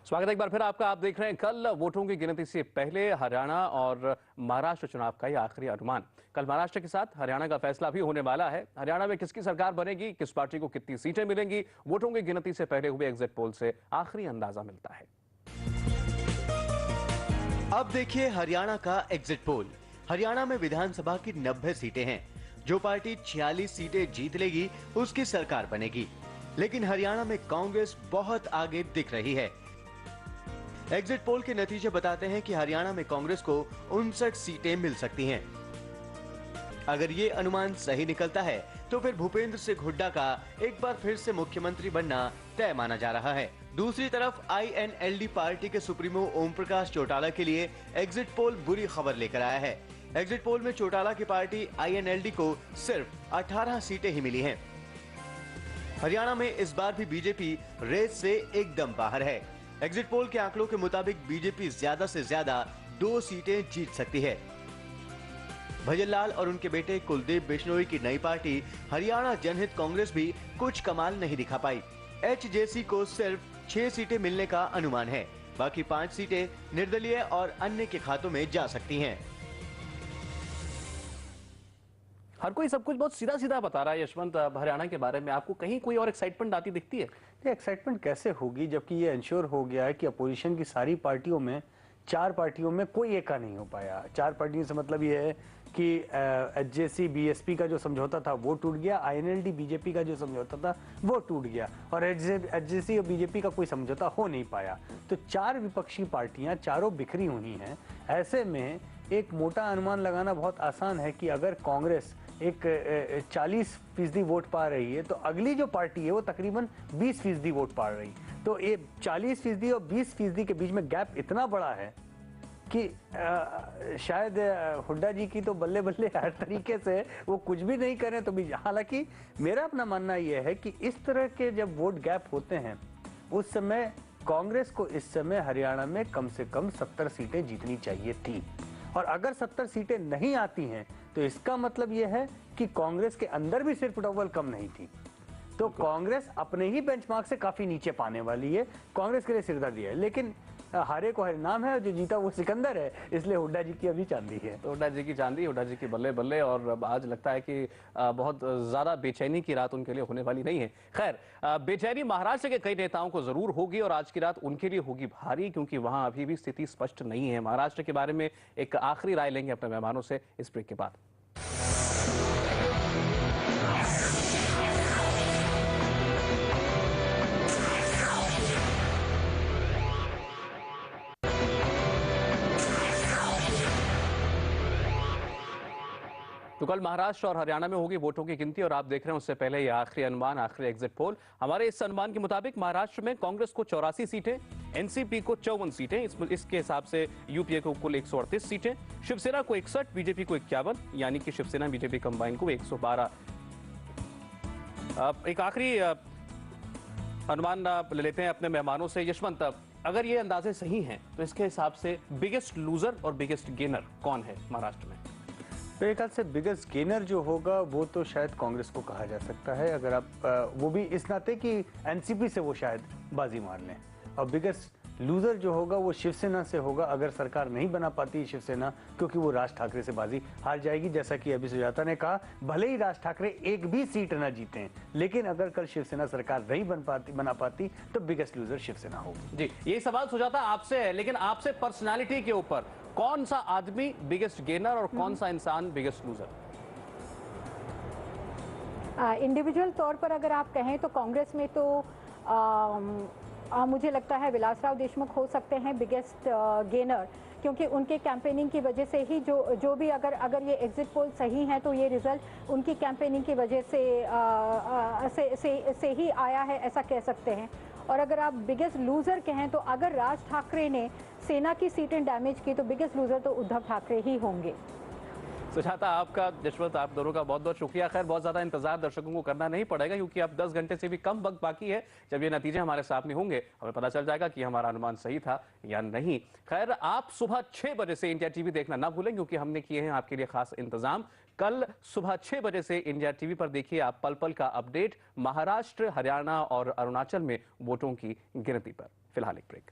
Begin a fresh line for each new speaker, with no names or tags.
स्वागत है एक बार फिर आपका। आप देख रहे हैं कल वोटों की गिनती से पहले हरियाणा और महाराष्ट्र चुनाव का ये आखिरी अनुमान। कल महाराष्ट्र के साथ हरियाणा का फैसला भी होने वाला है। हरियाणा में किसकी सरकार बनेगी, किस पार्टी को कितनी सीटें मिलेंगी, वोटों की गिनती से पहले हुए एग्जिट पोल से आखिरी अंदाजा मिलता है।
अब देखिए हरियाणा का एग्जिट पोल। हरियाणा में विधानसभा की 90 सीटें हैं। जो पार्टी 46 सीटें जीत लेगी उसकी सरकार बनेगी, लेकिन हरियाणा में कांग्रेस बहुत आगे दिख रही है। एग्जिट पोल के नतीजे बताते हैं कि हरियाणा में कांग्रेस को 59 सीटें मिल सकती हैं। अगर ये अनुमान सही निकलता है तो फिर भूपेंद्र सिंह हुड्डा का एक बार फिर से मुख्यमंत्री बनना तय माना जा रहा है। दूसरी तरफ आईएनएलडी पार्टी के सुप्रीमो ओम प्रकाश चौटाला के लिए एग्जिट पोल बुरी खबर लेकर आया है। एग्जिट पोल में चौटाला की पार्टी आईएनएलडी को सिर्फ 18 सीटें ही मिली हैं। हरियाणा में इस बार भी बीजेपी रेस से एकदम बाहर है। एग्जिट पोल के आंकड़ों के मुताबिक बीजेपी ज्यादा से ज्यादा 2 सीटें जीत सकती है। भजनलाल और उनके बेटे कुलदीप बिश्नोई की नई पार्टी हरियाणा जनहित कांग्रेस भी कुछ कमाल नहीं दिखा पाई। एचजेसी को सिर्फ 6 सीटें मिलने का अनुमान है। बाकी 5 सीटें निर्दलीय और अन्य के खातों में जा सकती हैं।
हर कोई सब कुछ बहुत सीधा सीधा बता रहा है। यशवंत, हरियाणा के बारे में आपको कहीं कोई और एक्साइटमेंट आती दिखती है?
ये एक्साइटमेंट कैसे होगी जबकि ये इंश्योर हो गया है कि अपोजिशन की सारी पार्टियों में 4 पार्टियों में कोई एका नहीं हो पाया। 4 पार्टियों से मतलब ये है कि एचजेसी बीएसपी का जो समझौता था वो टूट गया, आईएनएलडी बीजेपी का जो समझौता था वो टूट गया और एचजेसी और बीजेपी का कोई समझौता हो नहीं पाया। तो 4 विपक्षी पार्टियां चारों बिखरी हुई हैं। ऐसे में एक मोटा अनुमान लगाना बहुत आसान है कि अगर कांग्रेस एक 40% वोट पा रही है तो अगली जो पार्टी है वो तकरीबन 20% वोट पा रही। तो ये 40% और 20% के बीच में गैप इतना बड़ा है कि शायद हुड्डा जी की तो बल्ले बल्ले हर तरीके से वो कुछ भी नहीं करें तो भी। हालांकि मेरा अपना मानना यह है कि इस तरह के जब वोट गैप होते हैं उस समय कांग्रेस को इस समय हरियाणा में कम से कम 70 सीटें जीतनी चाहिए थी। और अगर 70 सीटें नहीं आती हैं तो इसका मतलब यह है कि कांग्रेस के अंदर भी सिर्फ डबल कम नहीं थी। तो कांग्रेस अपने ही बेंचमार्क से काफी नीचे पाने वाली है। कांग्रेस के लिए सिरदर्दी है, लेकिन हारे को हरिनाम है, जो जीता वो सिकंदर है। इसलिए हुड्डा जी की अभी चांदी है।
तो हुड्डा जी की चांदी, हुड्डा जी की बल्ले बल्ले। और आज लगता है कि बहुत ज्यादा बेचैनी की रात उनके लिए होने वाली नहीं है। खैर, बेचैनी महाराष्ट्र के कई नेताओं को जरूर होगी और आज की रात उनके लिए होगी भारी, क्योंकि वहां अभी भी स्थिति स्पष्ट नहीं है। महाराष्ट्र के बारे में एक आखिरी राय लेंगे अपने मेहमानों से इस ब्रेक के बाद। तो कल महाराष्ट्र और हरियाणा में होगी वोटों की गिनती और आप देख रहे हैं उससे पहले ये आखिरी अनुमान, आखिरी एग्जिट पोल। हमारे इस अनुमान के मुताबिक महाराष्ट्र में कांग्रेस को 84 सीटें, एनसीपी को 54 सीटें, इसके हिसाब से यूपीए को कुल 138 सीटें, शिवसेना को 61, बीजेपी को 51, यानी कि शिवसेना बीजेपी कंबाइन को 112। एक आखिरी अनुमान ले लेते हैं अपने मेहमानों से। यशवंत, अगर ये अंदाजे सही हैं तो इसके हिसाब से बिगेस्ट लूजर और बिगेस्ट गेनर कौन है महाराष्ट्र में?
मेरे ख्याल से बिगेस्ट गेनर जो होगा वो तो शायद कांग्रेस को कहा जा सकता है, अगर आप वो भी इस नाते कि एनसीपी से वो शायद बाजी मार लें। और बिगेस्ट लूजर जो होगा वो शिवसेना से होगा, अगर सरकार नहीं बना पाती शिवसेना, क्योंकि वो राज ठाकरे से बाजी हार जाएगी। जैसा कि अभी सुजाता ने कहा, भले ही राज ठाकरे एक भी सीट ना जीते, लेकिन अगर कल शिवसेना सरकार नहीं बना पाती तो बिगेस्ट लूजर शिवसेना होगी।
जी, ये सवाल सुजाता आपसे है, लेकिन आपसे पर्सनालिटी के ऊपर, कौन सा आदमी बिगेस्ट गेनर और कौन सा इंसान बिगेस्ट लूजर?
इंडिविजुअल तौर पर अगर आप कहें तो कांग्रेस में तो मुझे लगता है विलासराव देशमुख हो सकते हैं बिगेस्ट गेनर, क्योंकि उनके कैंपेनिंग की वजह से ही जो भी अगर ये एग्जिट पोल सही है तो ये रिजल्ट उनकी कैंपेनिंग की वजह से ही आया है, ऐसा कह सकते हैं। और अगर आप बिगेस्ट लूजर कहें तो अगर राज ठाकरे ने सेना की सीटें डैमेज की तो बिगेस्ट लूजर तो उद्धव ठाकरे ही होंगे।
सुजाता, आपका, यशवंत, आप दोनों का बहुत बहुत शुक्रिया। खैर, बहुत ज्यादा इंतजार दर्शकों को करना नहीं पड़ेगा, क्योंकि अब 10 घंटे से भी कम वक्त बाकी है। जब ये नतीजे हमारे सामने होंगे हमें पता चल जाएगा कि हमारा अनुमान सही था या नहीं। खैर, आप सुबह 6 बजे से इंडिया टीवी देखना ना भूलें, क्योंकि हमने किए हैं आपके लिए खास इंतजाम। कल सुबह 6 बजे से इंडिया टीवी पर देखिए आप पल पल का अपडेट महाराष्ट्र, हरियाणा और अरुणाचल में वोटों की गिनती पर। फिलहाल एक ब्रेक।